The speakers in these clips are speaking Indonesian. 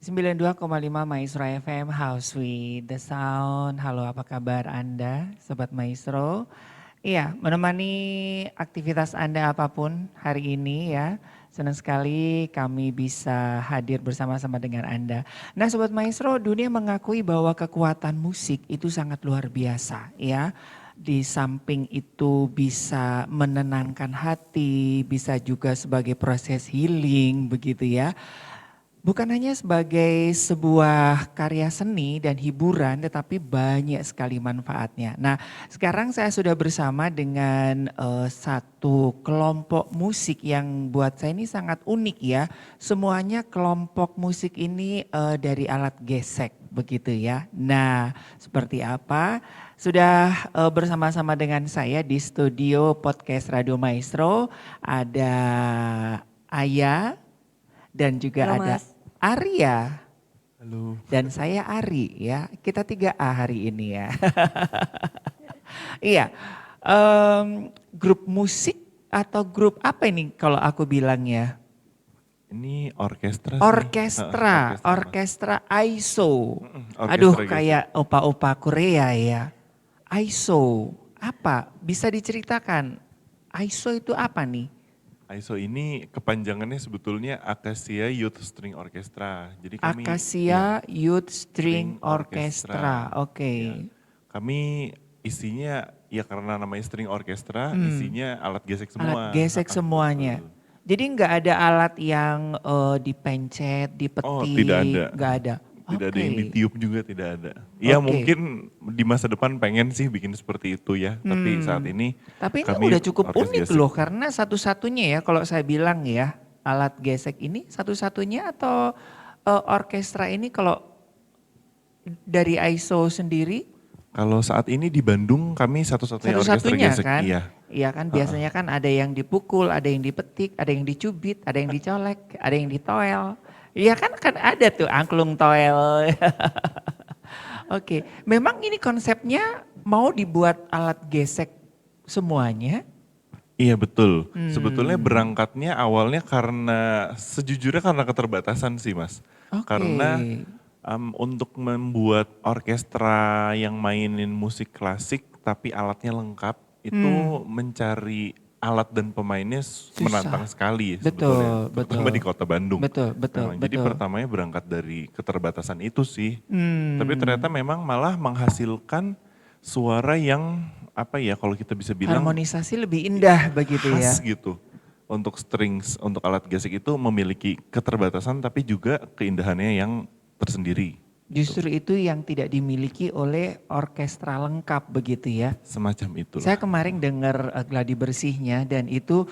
92,5 Maestro FM House with the Sound. Halo, apa kabar Anda, Sobat Maestro? Iya, menemani aktivitas Anda apapun hari ini ya. Senang sekali kami bisa hadir bersama-sama dengan Anda. Nah, Sobat Maestro, dunia mengakui bahwa kekuatan musik itu sangat luar biasa ya. Di samping itu bisa menenangkan hati, bisa juga sebagai proses healing begitu ya. Bukan hanya sebagai sebuah karya seni dan hiburan, tetapi banyak sekali manfaatnya. Nah, sekarang saya sudah bersama dengan satu kelompok musik yang buat saya ini sangat unik ya. Semuanya kelompok musik ini dari alat gesek, begitu ya. Nah, seperti apa? Sudah bersama-sama dengan saya di studio podcast Radio Maestro, ada Aya dan juga Halo ada Mas. Arya Halo. dan saya Ari ya. Kita 3A hari ini ya. Iya, grup musik atau grup apa ini kalau aku bilang ya? Ini orkestra sih. Orkestra ISO. Aduh Orkestra gesek. kayak opa-opa Korea ya. ISO, apa? Bisa diceritakan ISO itu apa nih? ISO ini kepanjangannya sebetulnya Acacia Youth String Orchestra. Jadi kami Acacia Youth String String Orchestra. Orchestra. Oke. Ya. Kami isinya ya karena namanya string orchestra, isinya alat gesek semua. Alat gesek semuanya. Betul. Jadi nggak ada alat yang dipencet, Oh, tidak ada. dipetik, nggak ada. Tidak ada yang Oke. ditiup juga, tidak ada. Ya Oke. mungkin di masa depan pengen sih bikin seperti itu ya. Tapi saat ini Tapi ini kami udah cukup orkes unik gesek. loh karena satu-satunya ya kalau saya bilang ya alat gesek ini satu-satunya atau orkestra ini kalau dari ISO sendiri Kalau saat ini di Bandung kami satu-satunya orkestra satu-satunya gesek. kan? Iya. Iya kan biasanya kan ada yang dipukul, ada yang dipetik, ada yang dicubit, ada yang dicolek, ada yang ditoel. Iya kan ada tuh angklung toel. Oke, memang ini konsepnya mau dibuat alat gesek semuanya? Iya betul. Sebetulnya berangkatnya awalnya sejujurnya karena keterbatasan sih Mas. Oke. Karena untuk membuat orkestra yang mainin musik klasik tapi alatnya lengkap itu mencari alat dan pemainnya menantang sekali Betul, sebetulnya. Terutama betul. di kota Bandung. Betul, Memang. Jadi betul. pertamanya berangkat dari keterbatasan itu sih. Tapi ternyata memang malah menghasilkan suara yang apa ya kalau kita bisa bilang Harmonisasi lebih indah begitu ya. khas gitu. Untuk strings, untuk alat gesek itu memiliki keterbatasan tapi juga keindahannya yang tersendiri. Justru itu yang tidak dimiliki oleh orkestra lengkap begitu ya. Semacam itulah. Saya kemarin dengar gladi bersihnya dan itu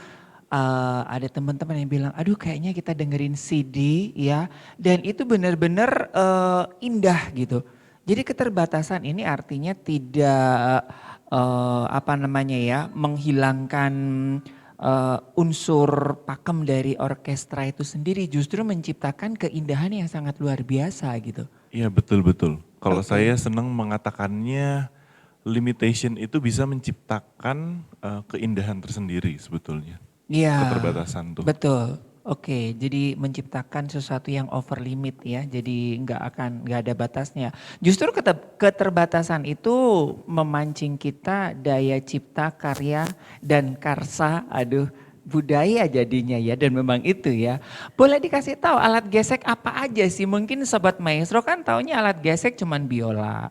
ada teman-teman yang bilang, aduh kayaknya kita dengerin CD ya. Dan itu benar-benar indah gitu. Jadi keterbatasan ini artinya tidak menghilangkan unsur pakem dari orkestra itu sendiri. Justru menciptakan keindahan yang sangat luar biasa gitu. Iya betul-betul. Kalau Oke. saya senang mengatakannya limitation itu bisa menciptakan keindahan tersendiri sebetulnya. Iya. Keterbatasan tuh. Betul. Oke, jadi menciptakan sesuatu yang over limit ya. Jadi nggak ada batasnya. Justru keterbatasan itu memancing kita daya cipta, karya dan karsa. Aduh, budaya jadinya ya dan memang itu ya. Boleh dikasih tahu alat gesek apa aja sih? Mungkin sobat maestro kan taunya alat gesek cuman biola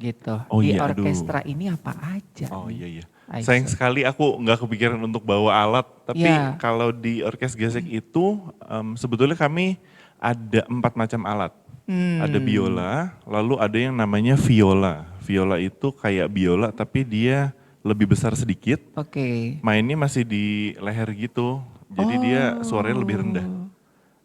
gitu. Oh Di iya, aduh. orkestra ini apa aja? Oh nih? iya iya. Aisyah. Sayang sekali aku nggak kepikiran untuk bawa alat. Tapi Ya. kalau di orkes gesek itu sebetulnya kami ada 4 macam alat. Ada biola, lalu ada yang namanya viola. Viola itu kayak biola tapi dia lebih besar sedikit. Oke. Mainnya masih di leher gitu. Jadi dia suaranya lebih rendah.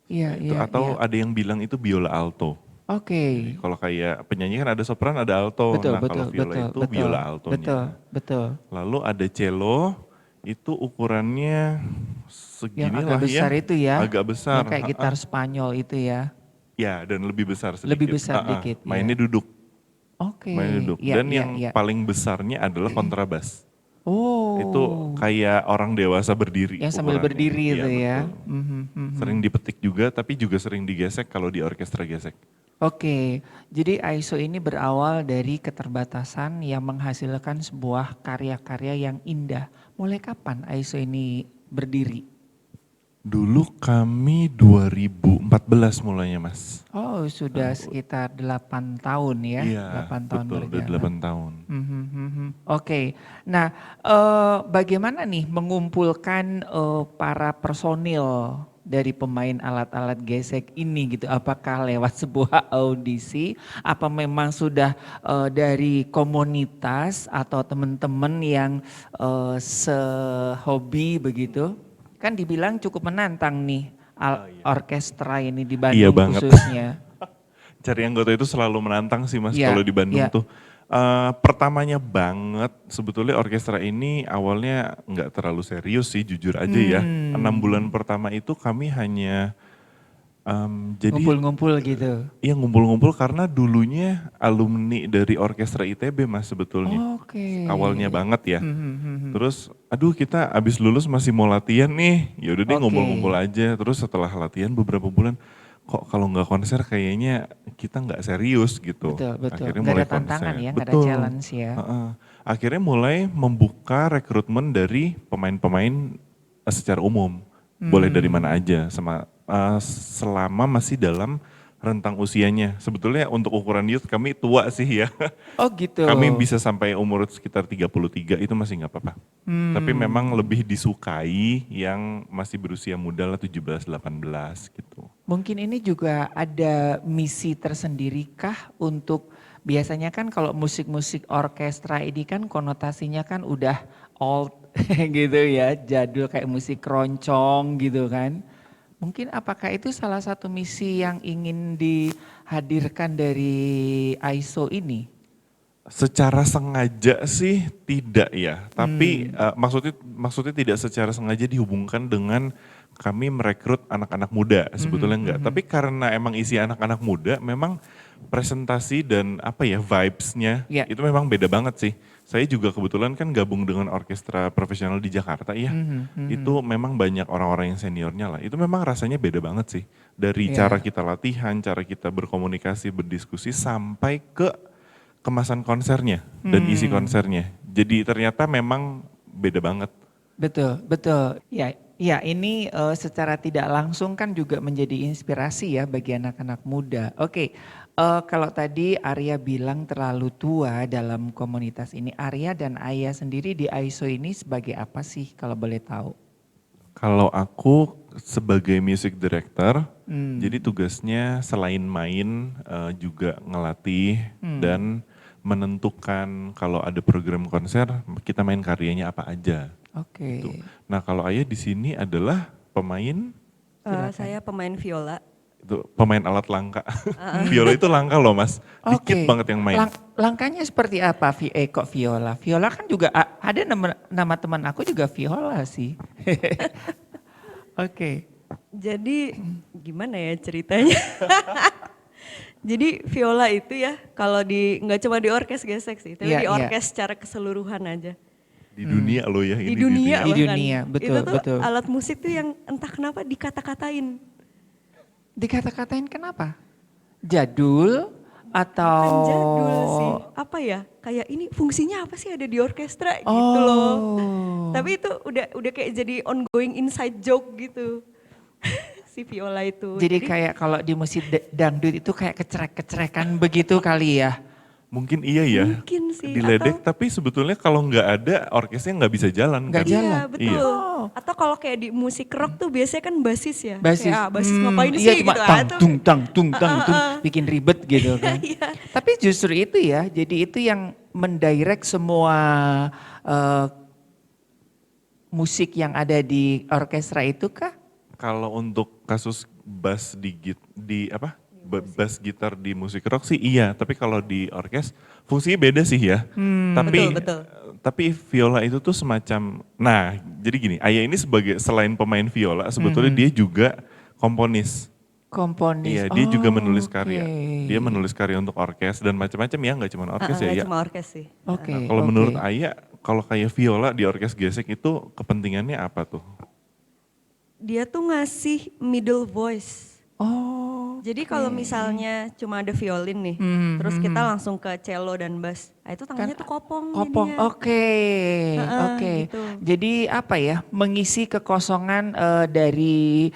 Iya, Nah, itu iya, atau iya. ada yang bilang itu biola alto. Oke. Kalau kayak penyanyi kan ada sopran, ada alto. Betul, Nah betul, kalau viola betul, itu betul, biola altonya. betul, betul. Lalu ada cello, itu ukurannya segini Yang agak lah besar ya. itu ya. Agak besar. Yang kayak gitar Spanyol itu ya. Ya dan lebih besar sedikit. Lebih besar dikit, Mainnya ya. duduk. Oke. Mainnya duduk. Iya, Dan iya, yang iya. paling besarnya adalah kontrabas. Itu Oh, kayak orang dewasa berdiri yang sambil ukurannya. berdiri Iya itu ya. betul. Mhm, mhm. Sering dipetik juga, tapi juga sering digesek kalau di orkestra gesek. Oke, jadi ISO ini berawal dari keterbatasan yang menghasilkan sebuah karya-karya yang indah. Mulai kapan ISO ini berdiri? Dulu kami 2014 mulainya Mas. Oh, sudah sekitar 8 tahun ya, Iya 8 tahun betul, udah berjalan. 8 tahun. Mhm, mhm. Oke, nah bagaimana nih mengumpulkan para personil dari pemain alat-alat gesek ini gitu? Apakah lewat sebuah audisi? Apa memang sudah dari komunitas atau teman-teman yang sehobi begitu? Kan dibilang cukup menantang nih orkestra ini di Iya Bandung banget. khususnya. Cari anggota itu selalu menantang sih Mas Iya, kalau di Bandung iya. tuh. Pertamanya banget sebetulnya orkestra ini awalnya nggak terlalu serius sih jujur aja ya. 6 bulan pertama itu kami hanya jadi Ngumpul-ngumpul gitu. iya ngumpul-ngumpul karena dulunya alumni dari orkestra ITB Mas sebetulnya. Oke. Awalnya banget ya. Mhm, mhm. Terus aduh kita abis lulus masih mau latihan nih, ya udah deh Oke. ngumpul-ngumpul aja. Terus setelah latihan beberapa bulan, kok kalau nggak konser kayaknya kita nggak serius gitu. Betul, betul. Akhirnya Nggak mulai ada tantangan konser. ya, nggak ada Betul. challenge ya. Heeh. Akhirnya mulai membuka rekrutmen dari pemain-pemain secara umum. Boleh dari mana aja, selama masih dalam rentang usianya. Sebetulnya untuk ukuran youth kami tua sih ya. Oh gitu. Kami bisa sampai umur sekitar 33 itu masih nggak apa-apa. Tapi memang lebih disukai yang masih berusia muda lah 17, 18 gitu. Mungkin ini juga ada misi tersendiri kah untuk biasanya kan kalau musik-musik orkestra ini kan konotasinya kan udah old gitu ya, jadul kayak musik keroncong gitu kan. Mungkin apakah itu salah satu misi yang ingin dihadirkan dari ISO ini? Secara sengaja sih tidak ya, tapi maksudnya tidak secara sengaja dihubungkan dengan kami merekrut anak-anak muda, sebetulnya enggak. Tapi karena emang isi anak-anak muda, memang presentasi dan apa ya vibes-nya Ya. itu memang beda banget sih. Saya juga kebetulan kan gabung dengan orkestra profesional di Jakarta ya. Itu memang banyak orang-orang yang seniornya lah. Itu memang rasanya beda banget sih. Dari Ya. cara kita latihan, cara kita berkomunikasi, berdiskusi sampai ke kemasan konsernya dan isi konsernya. Jadi ternyata memang beda banget. Betul, betul. Ya, ya ini secara tidak langsung kan juga menjadi inspirasi ya bagi anak-anak muda. Oke, kalau tadi Arya bilang terlalu tua dalam komunitas ini, Arya dan Ayah sendiri di ISO ini sebagai apa sih kalau boleh tahu? Kalau aku sebagai music director, jadi tugasnya selain main juga ngelatih dan menentukan kalau ada program konser kita main karyanya apa aja. Oke. Gitu. Nah kalau Ayah di sini adalah pemain, Saya pemain viola. itu pemain alat langka. Viola itu langka loh Mas, dikit Oke. banget yang main. Langkahnya seperti apa kok viola? Viola kan juga ada nama teman aku juga viola sih. Oke. Jadi gimana ya ceritanya? Jadi viola itu ya kalau nggak cuma di orkes gesek sih, tapi Iya, di iya. orkes secara keseluruhan aja. Di dunia loh ya, Di ini dunia Di bahkan. dunia, betul, Itu tuh betul. alat musik tuh yang entah kenapa dikata-katain. Dikata-katain kenapa? Jadul atau Bukan jadul sih, apa ya? Kayak ini fungsinya apa sih ada di orkestra gitu Oh. loh. Tapi itu udah kayak jadi ongoing inside joke gitu. Si viola itu. Jadi kayak kalau di musik dangdut itu kayak kecerek-kecerekan begitu kali ya. Mungkin iya ya, Mungkin sih, diledek tapi sebetulnya kalau nggak ada orkesnya nggak bisa jalan. Nggak kan? jalan. Iya betul. Iya. Oh. Atau kalau kayak di musik rock tuh biasanya kan basis ya. Basis. Kayak, basis ngapain Iya sih cuma gitu. tang Tuh. tung tang tung tang tung bikin ribet gitu kan. Iya. Tapi justru itu ya, jadi itu yang mendirect semua musik yang ada di orkestra itu kah? Kalau untuk kasus bass bass gitar di musik rock sih iya, tapi kalau di orkes fungsinya beda sih ya. Tapi Betul. tapi viola itu tuh semacam, nah jadi gini, Ayah ini sebagai selain pemain viola sebetulnya dia juga komponis. Komponis. Iya, dia juga Oh, menulis karya. oke. Dia menulis karya untuk orkes dan macam-macam ya, nggak cuma orkes ya. Nggak Ya. cuma orkes sih. Oke. Nah, kalau oke. menurut Ayah, kalau kayak viola di orkes gesek itu kepentingannya apa tuh? Dia tuh ngasih middle voice. Oh. Jadi kalau misalnya cuma ada violin nih, terus kita langsung ke cello dan bass, nah itu tangannya tuh kopong Kopong, jadinya. oke, Heeh, oke. gitu. Jadi apa ya, mengisi kekosongan dari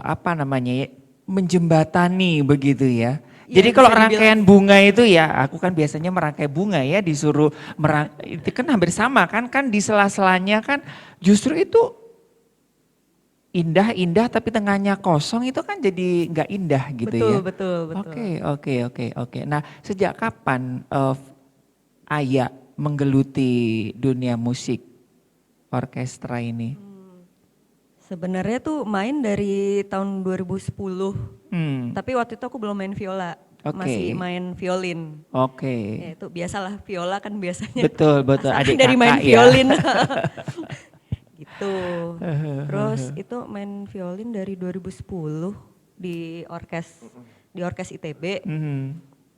apa namanya ya, menjembatani begitu ya. Iya, Jadi kalau bisa dibilang rangkaian gitu. bunga itu ya, aku kan biasanya merangkai bunga ya, disuruh itu kan hampir sama kan di sela-selanya kan justru itu indah-indah tapi tengahnya kosong itu kan jadi nggak indah gitu Betul, ya. betul, betul. Oke. Nah, sejak kapan Aya menggeluti dunia musik orkestra ini? Sebenarnya tuh main dari tahun 2010, Hmm, tapi waktu itu aku belum main viola, masih oke, main violin. oke. Ya itu biasalah viola kan biasanya Betul, betul. asalnya Adik dari main kakak ya. violin. Gitu. Terus itu main violin dari 2010 di orkes ITB. Mhm.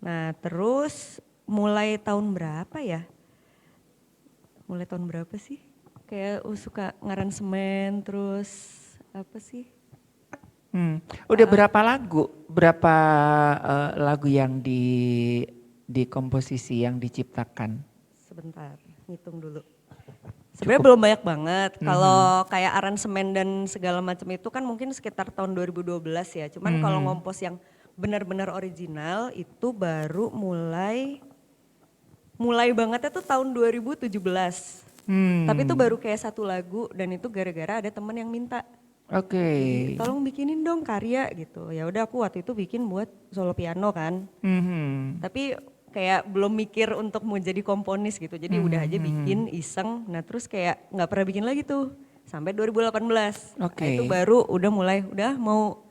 Nah, terus mulai tahun berapa ya? Mulai tahun berapa sih? Kayak suka ngaransemen terus apa sih? Udah berapa lagu? Berapa lagu yang dikomposisi yang diciptakan? Sebentar, ngitung dulu. Sebenarnya belum banyak banget. Kalau kayak aransemen dan segala macam itu kan mungkin sekitar tahun 2012 ya. Cuman kalau ngompos yang benar-benar original itu baru mulai bangetnya tuh tahun 2017. Tapi itu baru kayak satu lagu dan itu gara-gara ada temen yang minta. Oke. Jadi tolong bikinin dong karya gitu. Ya udah aku waktu itu bikin buat solo piano kan. Mhm. Tapi kayak belum mikir untuk mau jadi komponis gitu. Jadi udah aja bikin iseng. Nah terus kayak nggak pernah bikin lagi tuh sampai 2018. Nah, Oke. itu baru udah mau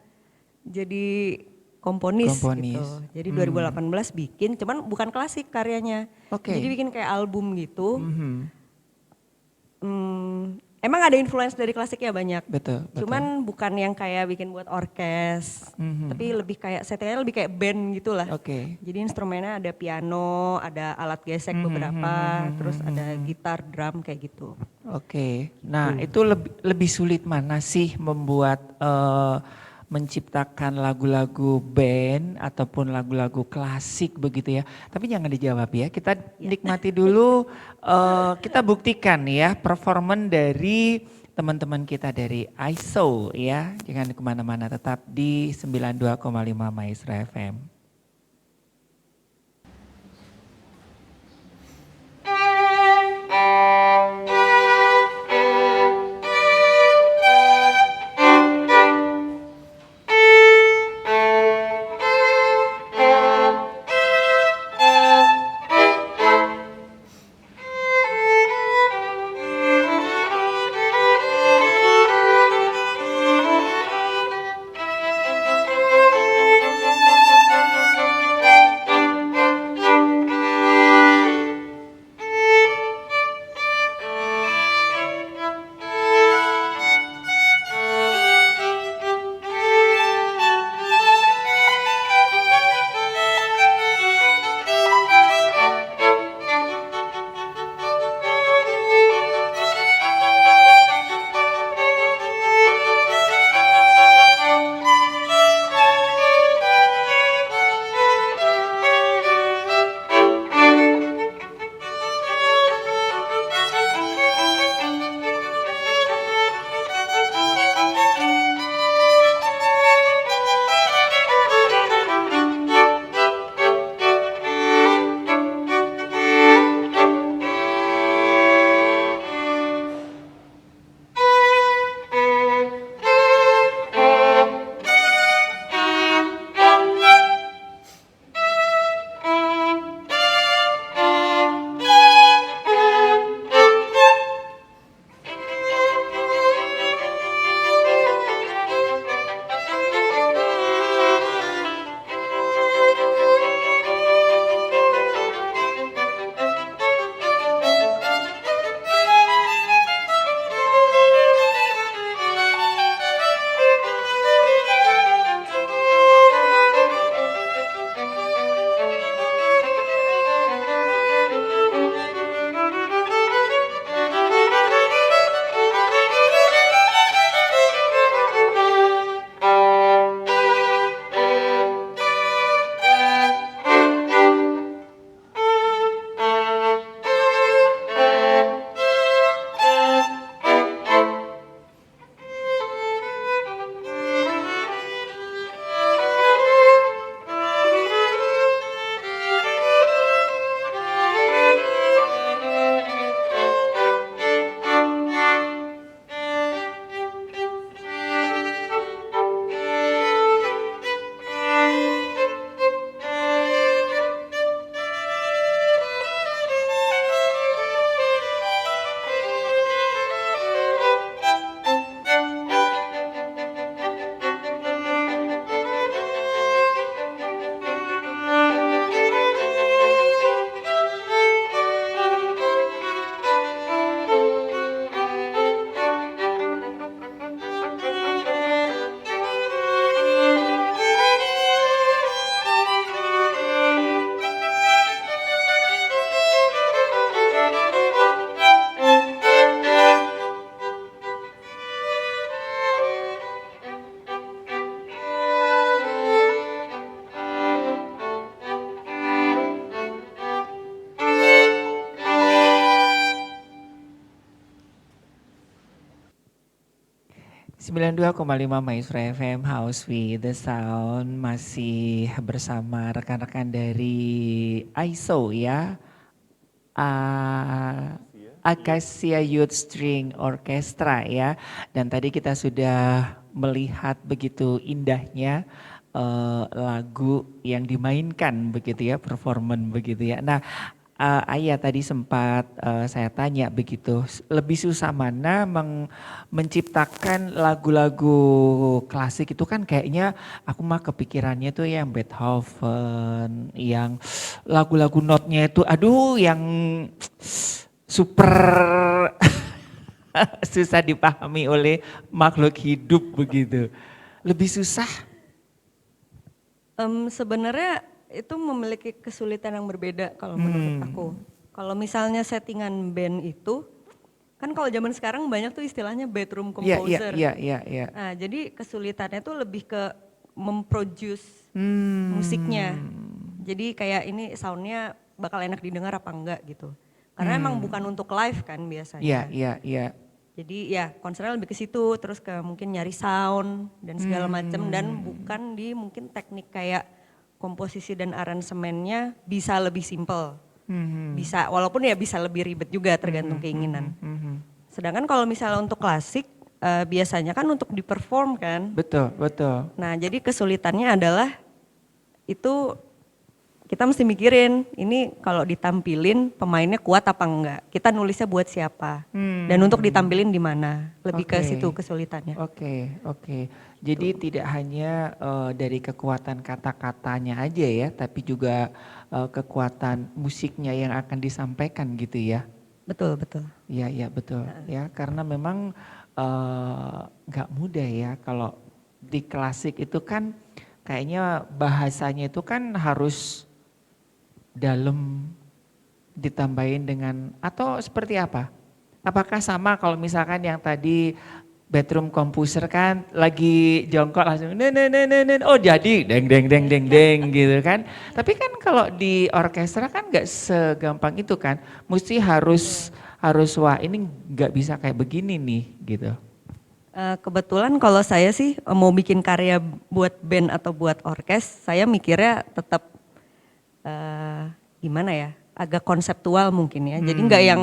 jadi komponis, gitu. Komponis. Jadi 2018 bikin, cuman bukan klasik karyanya. Oke. Jadi bikin kayak album gitu. Mhm. Emang ada influence dari klasiknya banyak. Betul. Cuman bukan yang kayak bikin buat orkes, tapi lebih kayak settingnya lebih kayak band gitu lah. Oke. Jadi instrumennya ada piano, ada alat gesek beberapa, terus ada gitar, drum kayak gitu. Oke. Nah, itu lebih sulit mana sih membuat menciptakan lagu-lagu band ataupun lagu-lagu klasik begitu ya. Tapi jangan dijawab ya. Kita nikmati dulu, kita buktikan ya performan dari teman-teman kita dari ISO ya. Jangan kemana-mana, tetap di 92,5 Maestro FM. 92,5 Maestro FM House with the Sound, masih bersama rekan-rekan dari ISO ya. Acacia Youth String Orchestra ya. Dan tadi kita sudah melihat begitu indahnya lagu yang dimainkan begitu ya, performan begitu ya. Nah, Ayah tadi sempat saya tanya begitu, lebih susah mana menciptakan lagu-lagu klasik itu kan kayaknya aku mah kepikirannya tuh yang Beethoven, yang lagu-lagu notnya itu aduh yang super susah dipahami oleh makhluk hidup begitu. Lebih susah. Sebenarnya itu memiliki kesulitan yang berbeda kalau menurut aku. Kalau misalnya settingan band itu, kan kalau zaman sekarang banyak tuh istilahnya bedroom composer. Iya. Nah, jadi kesulitannya tuh lebih ke memproduce musiknya. Jadi kayak ini soundnya bakal enak didengar apa enggak gitu. Karena emang bukan untuk live kan biasanya. Iya. Jadi ya konsernya lebih ke situ, terus ke mungkin nyari sound dan segala macam, dan bukan di mungkin teknik kayak komposisi dan aransemennya bisa lebih simple. Bisa, walaupun ya bisa lebih ribet juga tergantung keinginan. Sedangkan kalau misalnya untuk klasik, biasanya kan untuk di-perform kan. Betul. Nah jadi kesulitannya adalah itu kita mesti mikirin ini kalau ditampilin pemainnya kuat apa enggak. Kita nulisnya buat siapa dan untuk ditampilin di mana. Lebih ke situ kesulitannya. Oke. Jadi tidak hanya dari kekuatan kata-katanya aja ya, tapi juga kekuatan musiknya yang akan disampaikan gitu ya. Betul. Iya betul ya, karena memang nggak mudah ya kalau di klasik itu kan kayaknya bahasanya itu kan harus dalam ditambahin dengan atau seperti apa? Apakah sama kalau misalkan yang tadi bedroom composer kan lagi jongkok langsung oh jadi deng gitu kan. Tapi kan kalau di orkestra kan nggak segampang itu kan. Mesti harus wah ini nggak bisa kayak begini nih gitu. Kebetulan kalau saya sih mau bikin karya buat band atau buat orkes, saya mikirnya tetap gimana ya, agak konseptual mungkin ya. Jadi nggak yang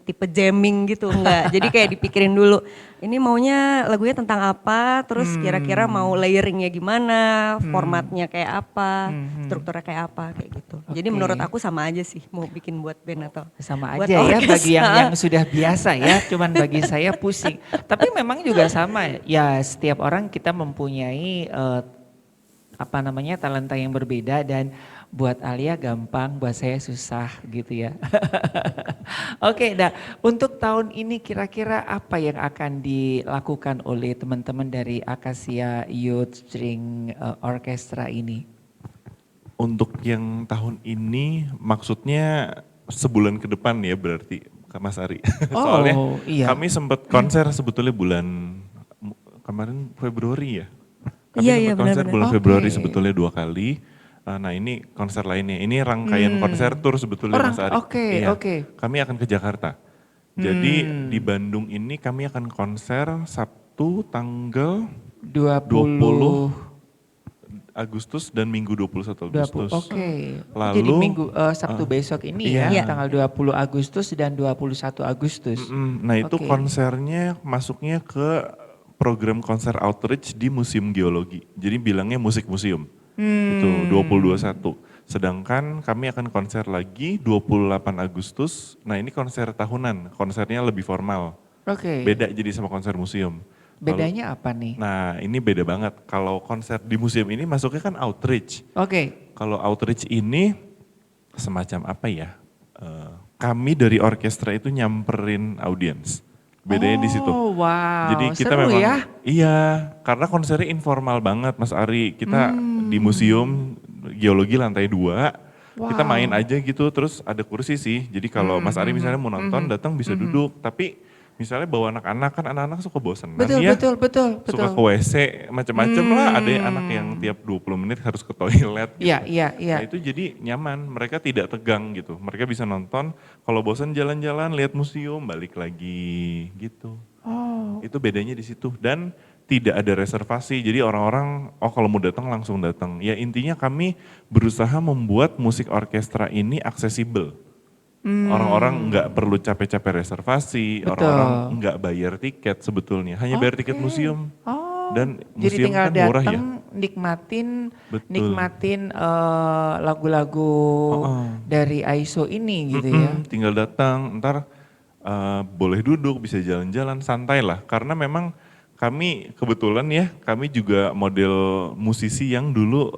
tipe jamming gitu, enggak. Jadi kayak dipikirin dulu, ini maunya lagunya tentang apa, terus kira-kira mau layeringnya gimana, formatnya kayak apa, strukturnya kayak apa, kayak gitu. Jadi menurut aku sama aja sih mau bikin buat band atau sama buat aja ya orkes. bagi yang sudah biasa ya, cuman bagi saya pusing. Tapi memang juga sama ya, setiap orang kita mempunyai talenta yang berbeda, dan buat Alia gampang, buat saya susah gitu ya. Oke, nah untuk tahun ini kira-kira apa yang akan dilakukan oleh teman-teman dari Acacia Youth String Orchestra ini? Untuk yang tahun ini maksudnya sebulan ke depan ya berarti Kak Mas Ari. Soalnya iya. kami sempat konser sebetulnya bulan kemarin Februari ya. Kami Iya, sempat konser benar-benar. bulan Februari sebetulnya 2 kali. Nah ini konser lainnya, ini rangkaian konser tur sebetulnya Mas Ari. Oke. Kami akan ke Jakarta. Jadi di Bandung ini kami akan konser Sabtu tanggal 20 Agustus dan Minggu 21 Agustus. Oke. Lalu jadi Minggu Sabtu besok ini iya. ya, tanggal 20 Agustus dan 21 Agustus. Nah itu konsernya masuknya ke program konser outreach di Museum Geologi. Jadi bilangnya musik museum. Itu 2021. Sedangkan kami akan konser lagi 28 Agustus. Nah ini konser tahunan, konsernya lebih formal. Oke. Beda jadi sama konser museum. Bedanya apa nih? Nah ini beda banget. Kalau konser di museum ini masuknya kan outreach. Oke. Kalau outreach ini semacam apa ya? Kami dari orkestra itu nyamperin audiens. Bedanya di situ. Oh wow, Jadi kita seru memang, ya. iya, karena konsernya informal banget Mas Ari. Kita di museum geologi lantai 2, kita main aja gitu, terus ada kursi sih. Jadi kalau Mas Ari misalnya mau nonton, datang bisa duduk. Tapi misalnya bawa anak-anak, kan anak-anak suka bosan. Betul. Suka ke WC, macam-macam lah. Ada anak yang tiap 20 menit harus ke toilet gitu. Iya. Nah itu jadi nyaman, mereka tidak tegang gitu. Mereka bisa nonton, kalau bosan jalan-jalan, lihat museum, balik lagi gitu. Itu bedanya di situ. Dan tidak ada reservasi. Jadi orang-orang, oh kalau mau datang langsung datang. Ya intinya kami berusaha membuat musik orkestra ini aksesibel. Orang-orang nggak perlu capek-capek reservasi, orang-orang Betul. nggak bayar tiket sebetulnya. Hanya bayar tiket Oke. museum. Oh, Dan jadi museum tinggal kan murah ya. datang nikmatin Betul. lagu-lagu Heeh. dari AISO ini gitu ya. Tinggal datang, ntar boleh duduk, bisa jalan-jalan, santai lah. Karena memang kami kebetulan ya, kami juga model musisi yang dulu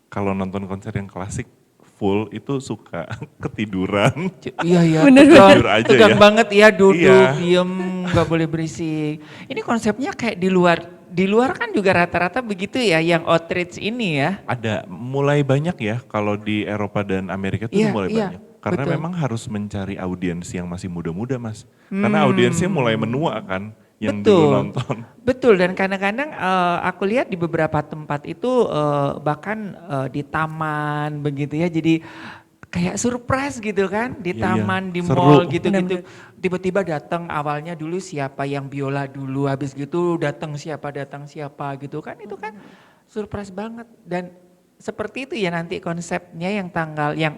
kalau nonton konser yang klasik full itu suka ketiduran. Iya ya, Bener, tegang, Jujur aja tegang ya. banget ya duduk, Iya. diem, nggak boleh berisik. Ini konsepnya kayak di luar kan juga rata-rata begitu ya, yang outreach ini ya. Ada mulai banyak ya kalau di Eropa dan Amerika itu Iya, mulai iya, banyak. Karena betul. memang harus mencari audiens yang masih muda-muda Mas. Karena audiensnya mulai menua kan yang dulu Betul, nonton. betul dan kadang-kadang aku lihat di beberapa tempat itu bahkan di taman begitu ya, jadi kayak surprise gitu kan di Iya, iya. taman, di Seru. mall gitu-gitu. Benar-benar. Tiba-tiba datang awalnya dulu siapa yang biola dulu, habis gitu datang siapa gitu kan, itu kan surprise banget dan seperti itu ya nanti konsepnya yang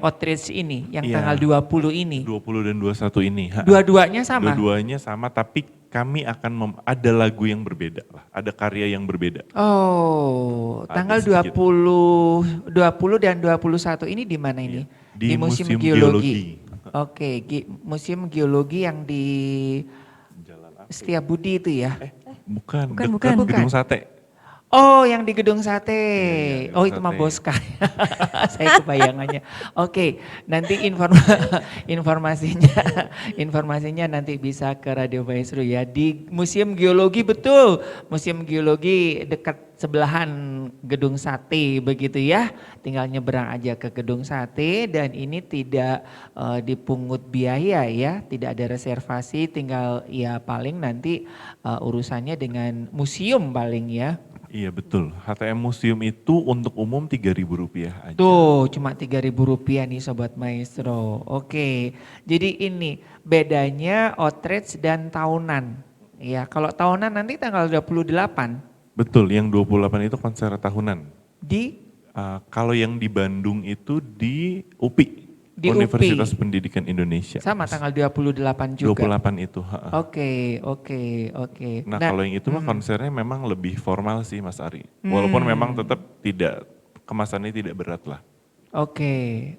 outreach ini, yang Iya. tanggal 20 ini. 20 dan 21 ini. Dua-duanya sama? Dua-duanya sama tapi kami akan ada lagu yang berbeda lah. Ada karya yang berbeda. Oh, Ada tanggal sedikit. 20 dan 21 ini di mana ini? Di Museum Geologi. Geologi. Oke, Museum Geologi yang di Jalan apa? Setiabudi itu ya? Bukan, Bukan, dekat bukan. Gedung Sate. Oh, yang di Gedung Sate. Iya, Oh, Gedung itu mah Sate. Boska. Saya kebayangannya. Oke, nanti informasinya informasinya nanti bisa ke Radio Maestro ya di Museum Geologi, betul. Museum Geologi dekat sebelahan Gedung Sate begitu ya. Tinggal nyebrang aja ke Gedung Sate dan ini tidak dipungut biaya ya, tidak ada reservasi, tinggal ya paling nanti urusannya dengan museum paling ya. Iya betul, HTM Museum itu untuk umum Rp3.000 aja. Tuh cuma Rp3.000 nih Sobat Maestro. Oke, jadi ini bedanya outreach dan tahunan. Ya, kalau tahunan nanti tanggal 28 Betul, yang 28 itu konser tahunan. di Kalau yang di Bandung itu di UPI, Di Universitas UPI. Pendidikan Indonesia. sama tanggal 28 juga. 28 itu. Oke. Nah kalau yang itu mah konsernya memang lebih formal sih Mas Ari. Walaupun memang tetap tidak, kemasannya tidak berat lah. Oke,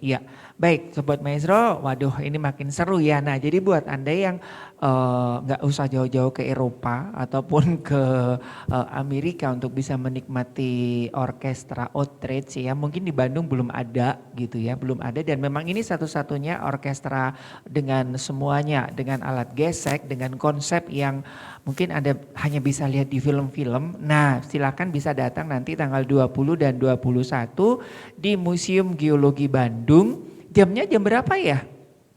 iya. Baik Sobat Maestro, waduh ini makin seru ya. Nah jadi buat Anda yang nggak usah jauh-jauh ke Eropa ataupun ke Amerika untuk bisa menikmati orkestra outreach ya. Mungkin di Bandung belum ada gitu ya, belum ada dan memang ini satu-satunya orkestra dengan semuanya, dengan alat gesek, dengan konsep yang mungkin Anda hanya bisa lihat di film-film. Nah silakan bisa datang nanti tanggal 20 dan 21 di Museum Geologi Bandung. Jamnya jam berapa ya?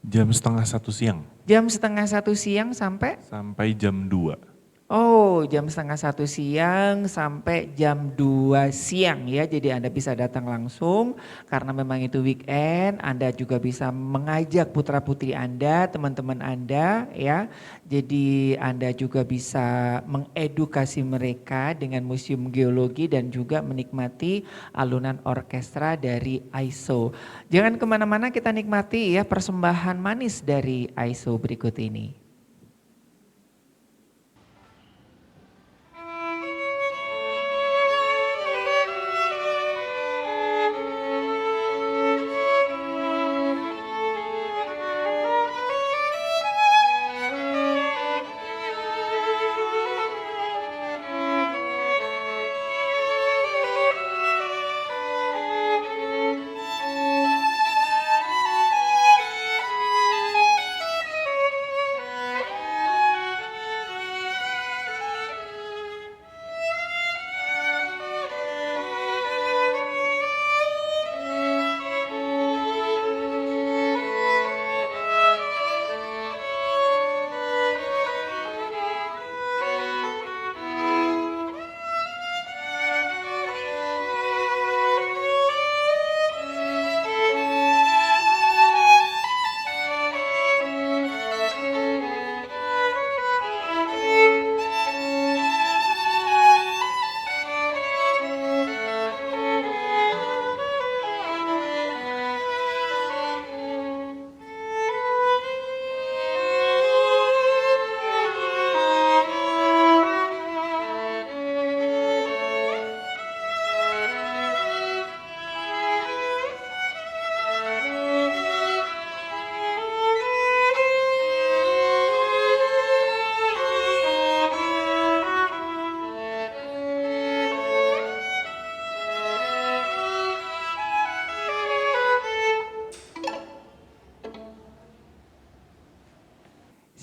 Jam 12:30 siang Jam 12:30 siang sampai? sampai jam 2. Oh, jam 12:30 siang sampai jam 2 siang ya. Jadi Anda bisa datang langsung karena memang itu weekend. Anda juga bisa mengajak putra-putri Anda, teman-teman Anda ya. Jadi Anda juga bisa mengedukasi mereka dengan Museum Geologi dan juga menikmati alunan orkestra dari AISO. Jangan kemana-mana, kita nikmati ya persembahan manis dari AISO berikut ini.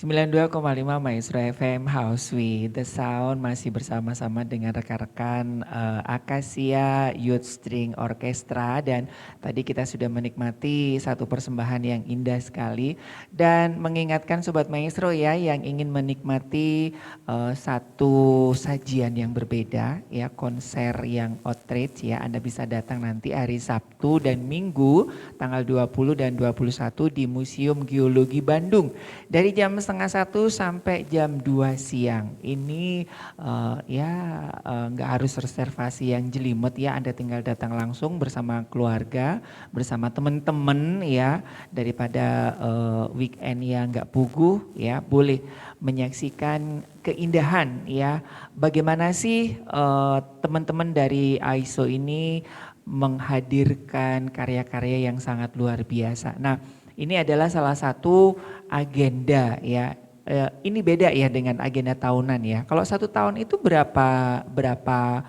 92,5 Maestro FM House with the Sound masih bersama-sama dengan rekan-rekan Acacia Youth String Orchestra, dan tadi kita sudah menikmati satu persembahan yang indah sekali dan mengingatkan Sobat Maestro ya yang ingin menikmati satu sajian yang berbeda ya, konser yang outreach ya, Anda bisa datang nanti hari Sabtu dan Minggu tanggal 20 dan 21 di Museum Geologi Bandung dari jam 12:30 sampai jam 2 siang. Ini nggak harus reservasi yang jelimet ya, Anda tinggal datang langsung bersama keluarga, bersama teman-teman ya, daripada weekend yang nggak puguh ya, boleh menyaksikan keindahan ya. Bagaimana sih teman-teman dari AISO ini menghadirkan karya-karya yang sangat luar biasa. Nah, ini adalah salah satu agenda ya. Ini beda ya dengan agenda tahunan ya. Kalau satu tahun itu berapa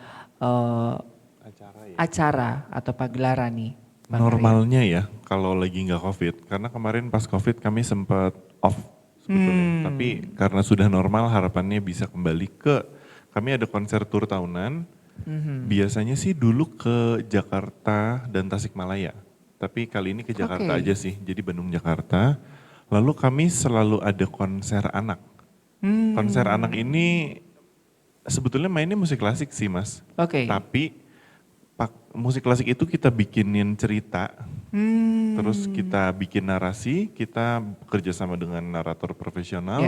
acara atau pagelaran nih, Bang Arya? Normalnya ya kalau lagi nggak COVID, karena kemarin pas COVID kami sempat off sebetulnya. Tapi karena sudah normal harapannya bisa kembali kami ada konser tur tahunan. Biasanya sih dulu ke Jakarta dan Tasikmalaya. Tapi kali ini ke Jakarta aja sih, jadi Bandung Jakarta. Lalu kami selalu ada konser anak. Konser anak ini sebetulnya mainnya musik klasik sih Mas. Tapi musik klasik itu kita bikinin cerita, terus kita bikin narasi, kita bekerja sama dengan narator profesional,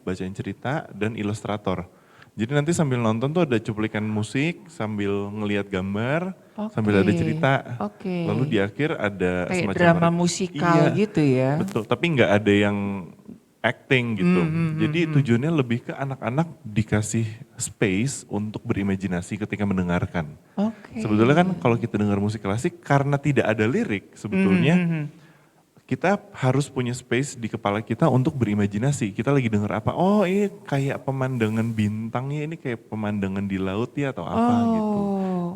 bacain cerita dan ilustrator. Jadi nanti sambil nonton tuh ada cuplikan musik, sambil ngelihat gambar, sambil ada cerita. Lalu di akhir ada kayak semacam drama musikal gitu ya. Betul, tapi nggak ada yang acting gitu. Jadi tujuannya lebih ke anak-anak dikasih space untuk berimajinasi ketika mendengarkan. Sebetulnya kan kalau kita dengar musik klasik karena tidak ada lirik sebetulnya kita harus punya space di kepala kita untuk berimajinasi. Kita lagi dengar apa? Oh ini kayak pemandangan bintangnya, ini kayak pemandangan di laut ya atau apa gitu.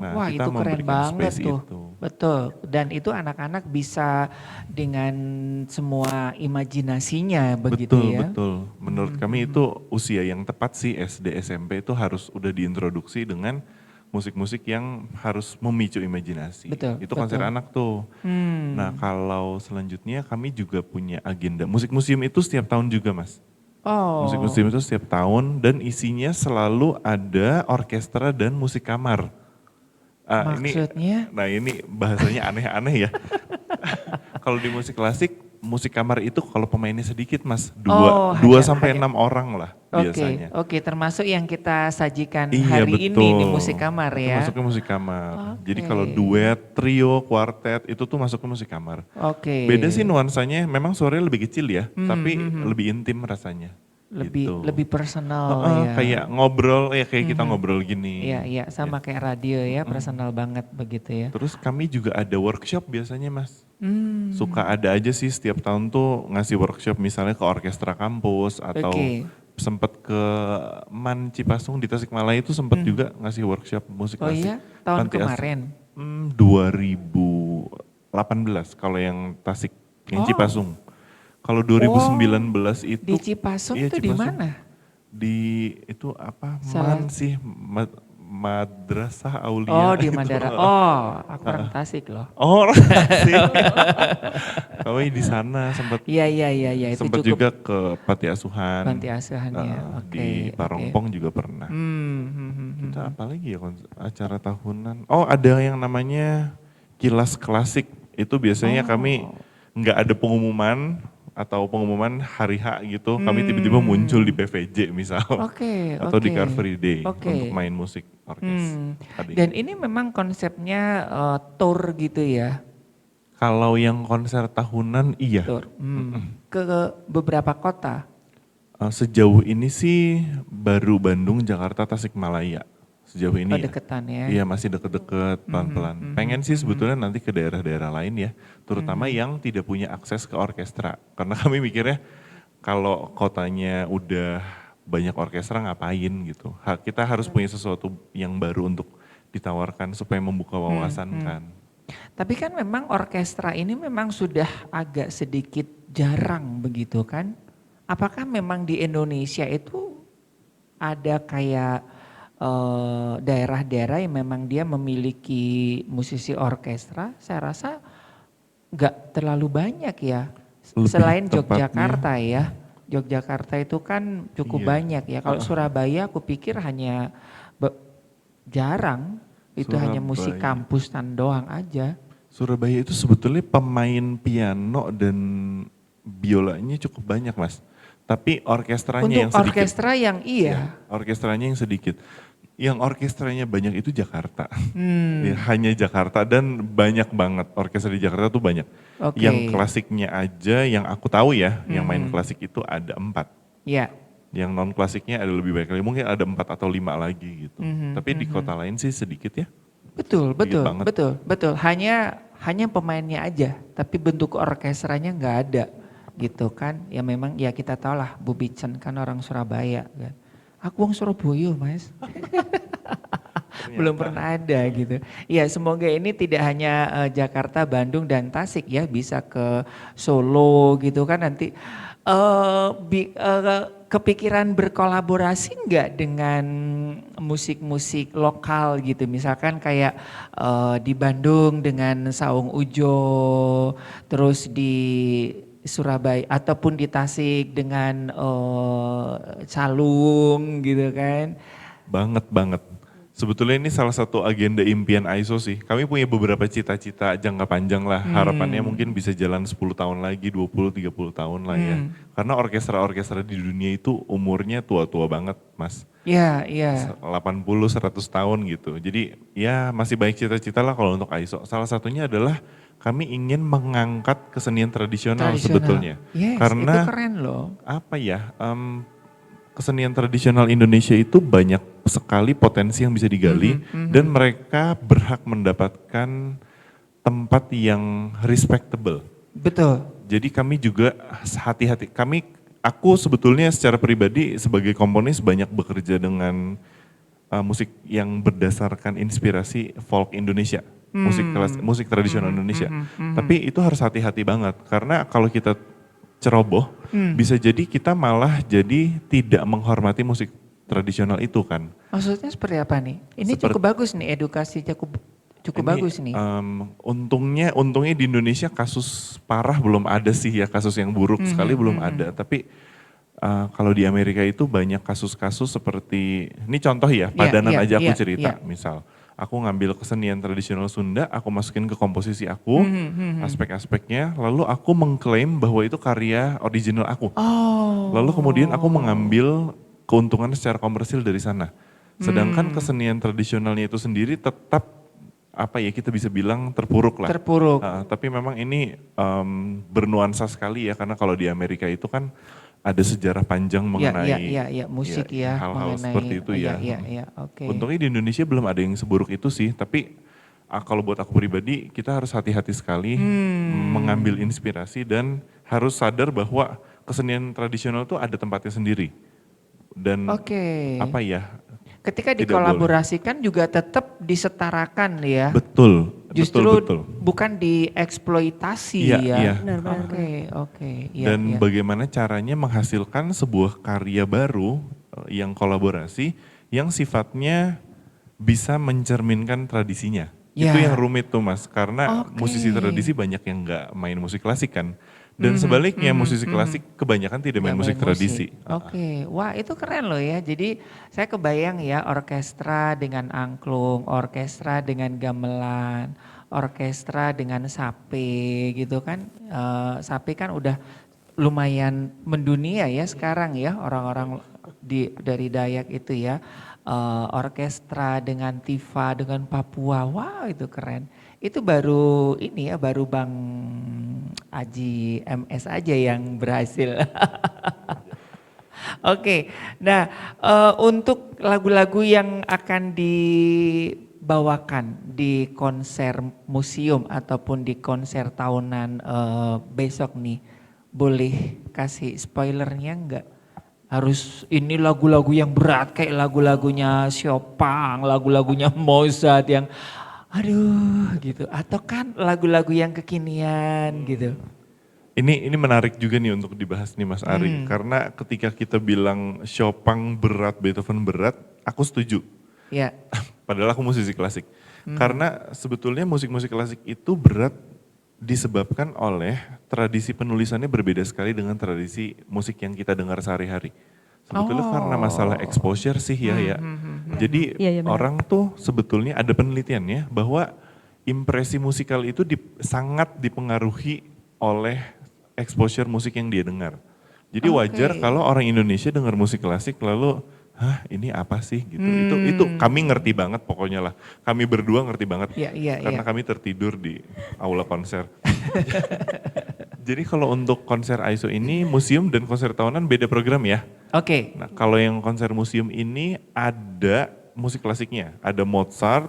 Nah, wah kita itu keren banget space tuh. itu. Betul, dan itu anak-anak bisa dengan semua imajinasinya begitu ya. Betul. Menurut kami itu usia yang tepat sih SD SMP itu harus udah diintroduksi dengan musik-musik yang harus memicu imajinasi. Itu konser anak tuh. Nah kalau selanjutnya kami juga punya agenda. Musik museum itu setiap tahun juga Mas. Musik museum itu setiap tahun dan isinya selalu ada orkestra dan musik kamar. Maksudnya? Ini bahasanya aneh-aneh ya. Kalau di musik klasik, musik kamar itu kalau pemainnya sedikit Mas, 2 sampai 6 orang lah biasanya. Oke, termasuk yang kita sajikan hari ini di musik kamar ya. Itu masuk ke musik kamar. Jadi kalau duet, trio, kuartet itu tuh masuk ke musik kamar. Beda sih nuansanya, memang suaranya lebih kecil ya, tapi lebih intim rasanya. Lebih personal ya. Kayak ngobrol, ya kayak kita ngobrol gini. Iya, sama kayak radio ya, personal banget begitu ya. Terus kami juga ada workshop biasanya Mas. Suka ada aja sih setiap tahun tuh ngasih workshop misalnya ke orkestra kampus atau sempet ke MAN Cipasung di Tasikmalaya itu sempet juga ngasih workshop musik klasik. Iya? Tahun kemarin? 2018 kalau yang Tasik, yang Cipasung. Kalau 2019 itu di Cipasung itu di mana? Di itu apa? MAN sih, Madrasah Aulia. Di Madara. Aku orang Tasik loh. Orang Tasik. Kami di sana sempat. Iya. Sempat juga ke Panti Asuhan. Panti Asuhan ya. Di Parongpong juga pernah. Kita apa lagi ya acara tahunan? Ada yang namanya Kilas Klasik. Itu biasanya kami nggak ada pengumuman atau pengumuman hari H gitu, kami tiba-tiba muncul di PVJ misal, atau di Car Free Day untuk main musik orkes. Dan ini memang konsepnya tour gitu ya? Kalau yang konser tahunan iya. Tour. Ke beberapa kota? Sejauh ini sih baru Bandung, Jakarta, Tasikmalaya. Sejauh ini deketan ya? Iya masih deket-deket pelan-pelan. Pengen sih sebetulnya nanti ke daerah-daerah lain ya. Terutama yang tidak punya akses ke orkestra. Karena kami mikirnya kalau kotanya udah banyak orkestra ngapain gitu. Kita harus punya sesuatu yang baru untuk ditawarkan supaya membuka wawasan kan. Tapi kan memang orkestra ini memang sudah agak sedikit jarang begitu kan? apakah memang di Indonesia itu ada kayak daerah-daerah yang memang dia memiliki musisi orkestra? Saya rasa nggak terlalu banyak ya. Lebih Selain tepatnya, Yogyakarta ya. Yogyakarta itu kan cukup iya. banyak ya. Kalau Surabaya aku pikir hanya jarang. Itu hanya musik Surabaya. kampusan doang aja. Surabaya itu sebetulnya pemain piano dan biolanya cukup banyak Mas. Tapi orkestranya Untuk yang sedikit. orkestra yang iya. Orkestranya yang sedikit. Yang orkestranya banyak itu Jakarta. Hmm, Ya, hanya Jakarta dan banyak banget. Orkestra di Jakarta tuh banyak. oke. Yang klasiknya aja yang aku tahu ya, yang main klasik itu ada 4. Ya. Yang non klasiknya ada lebih banyak lagi, mungkin ada 4 atau 5 lagi gitu. Tapi di kota lain sih sedikit ya. Betul, Sedikit betul, banget. betul. Hanya pemainnya aja, tapi bentuk orkestranya nggak ada gitu kan. Ya memang ya kita tahu lah Bu Bicen kan orang Surabaya kan. Aku orang Surabaya Mas. Belum pernah ada gitu. Ya semoga ini tidak hanya Jakarta, Bandung dan Tasik ya, bisa ke Solo gitu kan nanti. Kepikiran berkolaborasi nggak dengan musik-musik lokal gitu, misalkan kayak di Bandung dengan Saung Ujo, terus di Surabaya ataupun di Tasik dengan calung gitu kan. Banget. Sebetulnya ini salah satu agenda impian AISO sih. Kami punya beberapa cita-cita jangka panjang lah. Harapannya mungkin bisa jalan 10 tahun lagi, 20-30 tahun lah ya. Karena orkestra-orkestra di dunia itu umurnya tua-tua banget Mas. Iya, iya. 80-100 tahun gitu. Jadi ya masih banyak cita-cita lah kalau untuk AISO. Salah satunya adalah kami ingin mengangkat kesenian tradisional sebetulnya. Yes, itu Karena keren loh. apa ya, kesenian tradisional Indonesia itu banyak sekali potensi yang bisa digali dan mereka berhak mendapatkan tempat yang respectable. Betul. Jadi kami juga hati-hati, aku sebetulnya secara pribadi sebagai komponis banyak bekerja dengan musik yang berdasarkan inspirasi folk Indonesia, musik tradisional Indonesia. Tapi itu harus hati-hati banget karena kalau kita ceroboh, bisa jadi kita malah jadi tidak menghormati musik tradisional itu kan. Maksudnya seperti apa nih? Ini cukup bagus nih, edukasi cukup Ini, bagus nih. untungnya di Indonesia kasus parah belum ada sih ya, kasus yang buruk sekali belum ada. Tapi kalau di Amerika itu banyak kasus-kasus seperti, ini contoh ya, padanan aja aku cerita. Misal, aku ngambil kesenian tradisional Sunda, aku masukin ke komposisi aku, aspek-aspeknya, lalu aku mengklaim bahwa itu karya original aku. Lalu kemudian aku mengambil keuntungan secara komersil dari sana. Sedangkan kesenian tradisionalnya itu sendiri tetap apa ya kita bisa bilang terpuruk lah. Terpuruk. Tapi memang ini bernuansa sekali ya karena kalau di Amerika itu kan ada sejarah panjang mengenai musik ya, hal-hal mengenai seperti itu ya. Oke. Untungnya di Indonesia belum ada yang seburuk itu sih, tapi kalau buat aku pribadi kita harus hati-hati sekali mengambil inspirasi dan harus sadar bahwa kesenian tradisional itu ada tempatnya sendiri. Dan apa ya? Ketika dikolaborasikan juga tetap disetarakan ya. Betul. Justru betul. bukan dieksploitasi Iya, ya. iya. Oke. Dan bagaimana caranya menghasilkan sebuah karya baru yang kolaborasi yang sifatnya bisa mencerminkan tradisinya. Itu yang rumit tuh Mas, karena musisi tradisi banyak yang nggak main musik klasik kan. Dan sebaliknya musisi klasik kebanyakan tidak main musik tradisi. Wah itu keren loh ya. Jadi saya kebayang ya orkestra dengan angklung, orkestra dengan gamelan, orkestra dengan sape gitu kan. Sape kan udah lumayan mendunia ya sekarang ya orang-orang dari Dayak itu ya. Orkestra dengan Tifa, dengan Papua, wow itu keren. Itu baru ini ya, baru Bang Aji MS aja yang berhasil. Oke, nah untuk lagu-lagu yang akan dibawakan di konser museum ataupun di konser tahunan besok nih, boleh kasih spoilernya enggak? Harus ini lagu-lagu yang berat kayak lagu-lagunya Chopin, lagu-lagunya Mozart yang aduh gitu. Atau kan lagu-lagu yang kekinian gitu. Ini menarik juga nih untuk dibahas nih Mas Ari, karena ketika kita bilang Chopin berat, Beethoven berat, aku setuju. Ya. Padahal aku musisi klasik. Karena sebetulnya musik-musik klasik itu berat disebabkan oleh tradisi penulisannya berbeda sekali dengan tradisi musik yang kita dengar sehari-hari. Sebetulnya karena masalah exposure sih ya. Jadi Iya, iya benar. orang tuh sebetulnya ada penelitiannya bahwa impresi musikal itu sangat dipengaruhi oleh exposure musik yang dia dengar. Jadi wajar Oke. kalau orang Indonesia dengar musik klasik lalu, hah ini apa sih gitu. Itu kami ngerti banget pokoknya lah. Kami berdua ngerti banget Iya. karena kami tertidur di aula konser. Jadi kalau untuk konser AISO ini museum dan konser tahunan beda program ya. Oke. Nah kalau yang konser museum ini ada musik klasiknya, ada Mozart,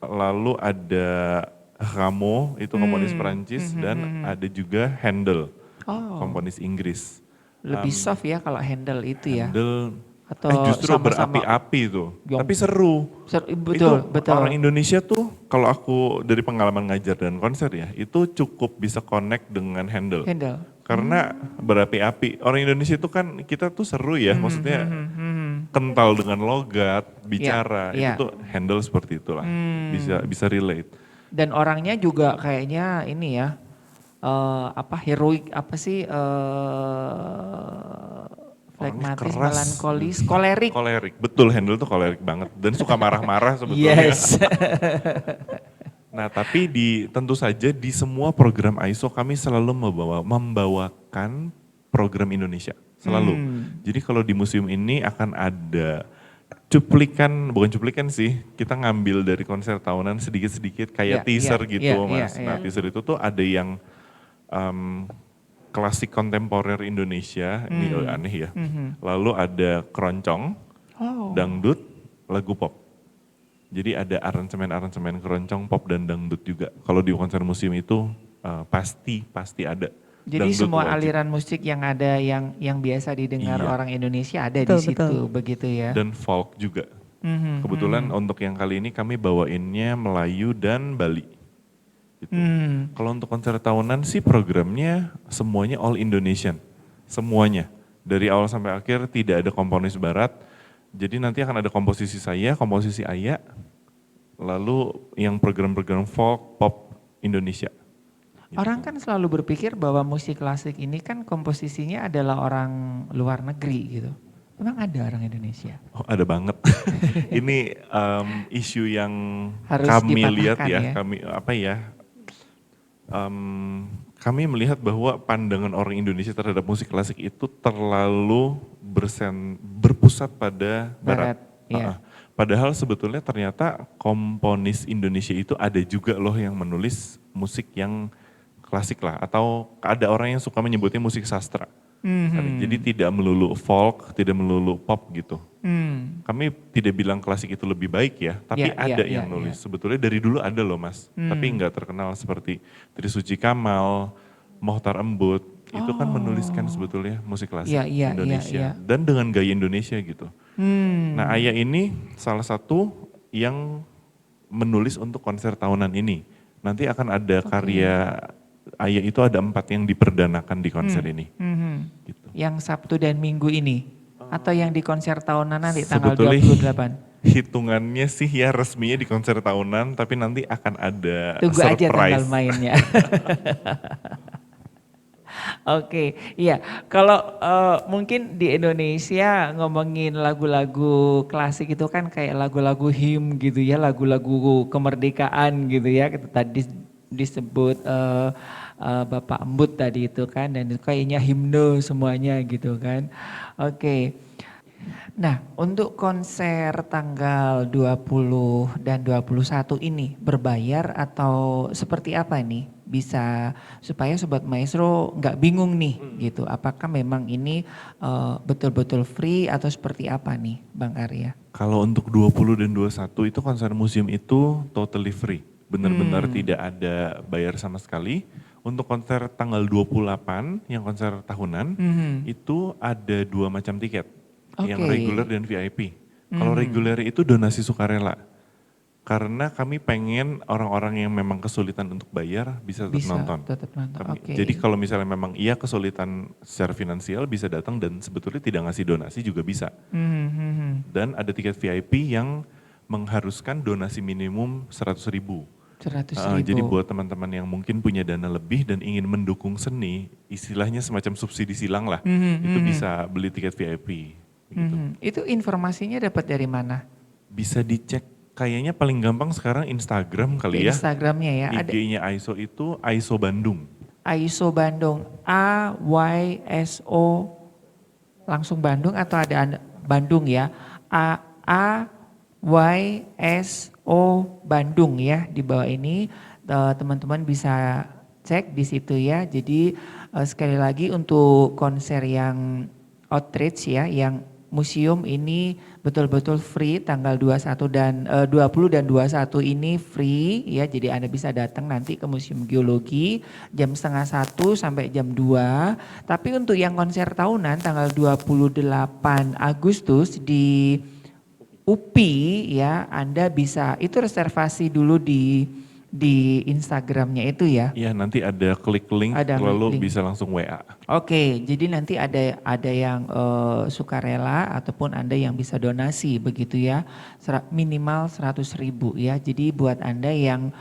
lalu ada Rameau itu komponis Perancis dan ada juga Handel, komponis Inggris. Lebih soft ya kalau handle itu ya. Handel Atau justru sama-sama berapi-api tuh, yang- tapi seru. Betul, Itu betul. orang Indonesia tuh kalau aku dari pengalaman ngajar dan konser ya, itu cukup bisa connect dengan Handel. Handle. Karena berapi-api. Orang Indonesia itu kan kita tuh seru ya, maksudnya kental dengan logat, bicara. Iya. Itu tuh Handel seperti itulah. Bisa relate. Dan orangnya juga kayaknya ini ya, heroik apa sih, flekmatis, keras. melankolis, kolerik. Kolerik, betul Handel tuh kolerik banget dan suka marah-marah sebetulnya. Yes. Nah tapi tentu saja di semua program AISO kami selalu membawakan program Indonesia, selalu. Jadi kalau di museum ini akan ada bukan cuplikan sih, kita ngambil dari konser tahunan sedikit-sedikit kayak teaser gitu Mas. Nah teaser itu tuh ada yang klasik kontemporer Indonesia, ini aneh ya. Lalu ada keroncong, dangdut, lagu pop. Jadi ada aransemen-aransemen keroncong, pop dan dangdut juga. Kalau di konser museum itu pasti ada. Jadi Dangdut semua wajib. aliran musik yang ada yang biasa didengar Iya. orang Indonesia ada di Betul, situ, betul. begitu ya. Dan folk juga. Kebetulan untuk yang kali ini kami bawainnya Melayu dan Bali. Gitu. Kalau untuk konser tahunan sih programnya semuanya all Indonesian. Semuanya. Dari awal sampai akhir tidak ada komponis barat. Jadi nanti akan ada komposisi saya, komposisi Aya, lalu yang program-program folk, pop Indonesia. Gitu. Orang kan selalu berpikir bahwa musik klasik ini kan komposisinya adalah orang luar negeri gitu. Emang ada orang Indonesia? Oh ada banget. Ini isu yang Harus kami dipatahkan lihat ya, ya. kami melihat bahwa pandangan orang Indonesia terhadap musik klasik itu terlalu berpusat pada Barat. Iya. Padahal sebetulnya ternyata komponis Indonesia itu ada juga loh yang menulis musik yang klasik lah, atau ada orang yang suka menyebutnya musik sastra. Jadi tidak melulu folk, tidak melulu pop gitu. Kami tidak bilang klasik itu lebih baik ya, tapi ada yang nulis. Sebetulnya dari dulu ada loh Mas, tapi nggak terkenal seperti Trisuci Kamal, Mohtar Embut, itu kan menuliskan sebetulnya musik klasik Indonesia. Dan dengan gaya Indonesia gitu. Nah Aya ini salah satu yang menulis untuk konser tahunan ini. Nanti akan ada karya Aya itu ada 4 yang diperdanakan di konser ini. Gitu. Yang Sabtu dan Minggu ini? Atau yang di konser tahunan nanti tanggal Sebetulnya 28? hitungannya sih ya resminya di konser tahunan, tapi nanti akan ada Tunggu surprise. aja tanggal mainnya. Oke, iya. Kalau mungkin di Indonesia ngomongin lagu-lagu klasik itu kan kayak lagu-lagu hymn gitu ya, lagu-lagu kemerdekaan gitu ya. Tadi disebut Bapak Embut tadi itu kan, dan itu kayaknya himne semuanya gitu kan. Oke. Nah, untuk konser tanggal 20 dan 21 ini berbayar atau seperti apa nih? Bisa supaya Sobat Maestro nggak bingung nih gitu. Apakah memang ini betul-betul free atau seperti apa nih Bang Arya? Kalau untuk 20 dan 21 itu konser museum itu totally free. Benar-benar tidak ada bayar sama sekali. Untuk konser tanggal 28 yang konser tahunan itu ada 2 macam tiket. Yang reguler dan VIP. Kalau reguler itu donasi sukarela. Karena kami pengen orang-orang yang memang kesulitan untuk bayar bisa tetap Bisa nonton. tetap nonton. Oke. Jadi kalau misalnya memang iya kesulitan secara finansial bisa datang dan sebetulnya tidak ngasih donasi juga bisa. Dan ada tiket VIP yang mengharuskan donasi minimum 100.000. 100.000. Jadi buat teman-teman yang mungkin punya dana lebih dan ingin mendukung seni, istilahnya semacam subsidi silang lah, itu bisa beli tiket VIP. Gitu. Itu informasinya dapat dari mana? Bisa dicek, kayaknya paling gampang sekarang Instagram Di kali ya. Instagramnya ya. Ada IG-nya AISO itu AISO Bandung. AISO Bandung. AYSO langsung Bandung atau ada Bandung ya? AYSO Bandung ya di bawah ini teman-teman bisa cek di situ ya. Jadi sekali lagi untuk konser yang outreach ya, yang museum ini betul-betul free tanggal 21 dan 20 dan 21 ini free ya. Jadi Anda bisa datang nanti ke Museum Geologi jam 12:30 sampai jam 2. Tapi untuk yang konser tahunan tanggal 28 Agustus di UPI ya, Anda bisa itu reservasi dulu di Instagramnya itu ya. Iya, nanti ada klik link Ada lalu link. bisa langsung WA. Oke, jadi nanti ada yang sukarela ataupun Anda yang bisa donasi begitu ya. Minimal 100.000 ya. Jadi buat Anda yang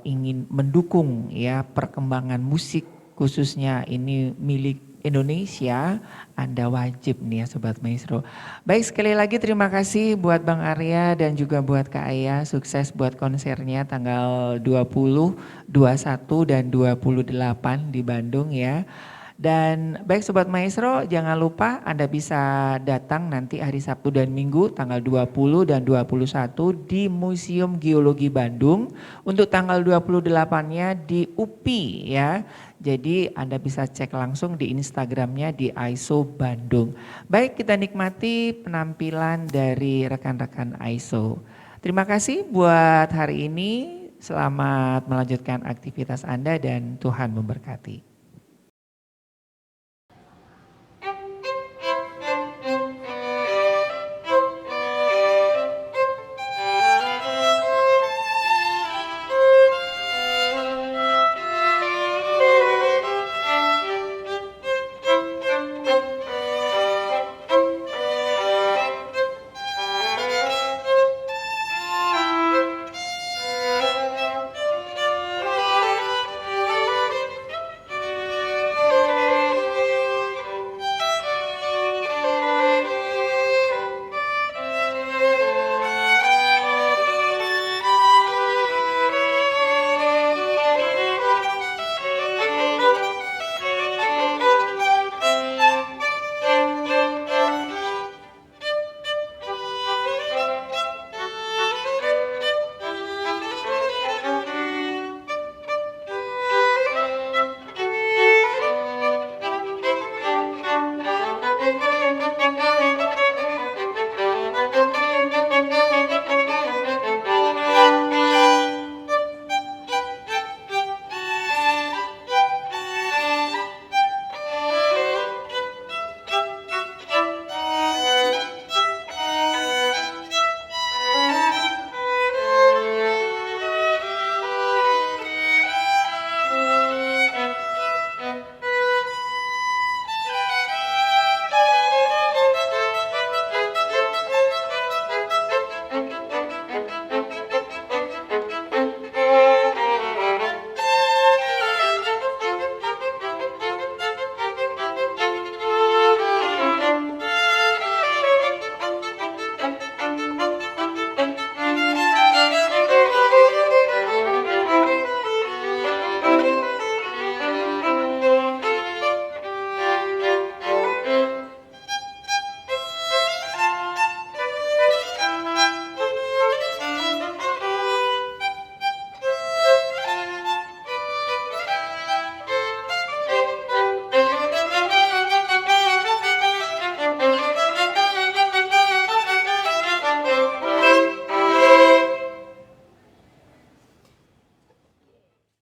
ingin mendukung ya perkembangan musik khususnya ini milik Indonesia, Anda wajib nih ya Sobat Maestro. Baik, sekali lagi terima kasih buat Bang Arya dan juga buat Kak Aya. Sukses buat konsernya tanggal 20, 21 dan 28 di Bandung ya. Dan baik Sobat Maestro, jangan lupa Anda bisa datang nanti hari Sabtu dan Minggu tanggal 20 dan 21 di Museum Geologi Bandung. Untuk tanggal 28-nya di UPI ya. Jadi Anda bisa cek langsung di Instagramnya di AISO Bandung. Baik, kita nikmati penampilan dari rekan-rekan AISO. Terima kasih buat hari ini. Selamat melanjutkan aktivitas Anda dan Tuhan memberkati.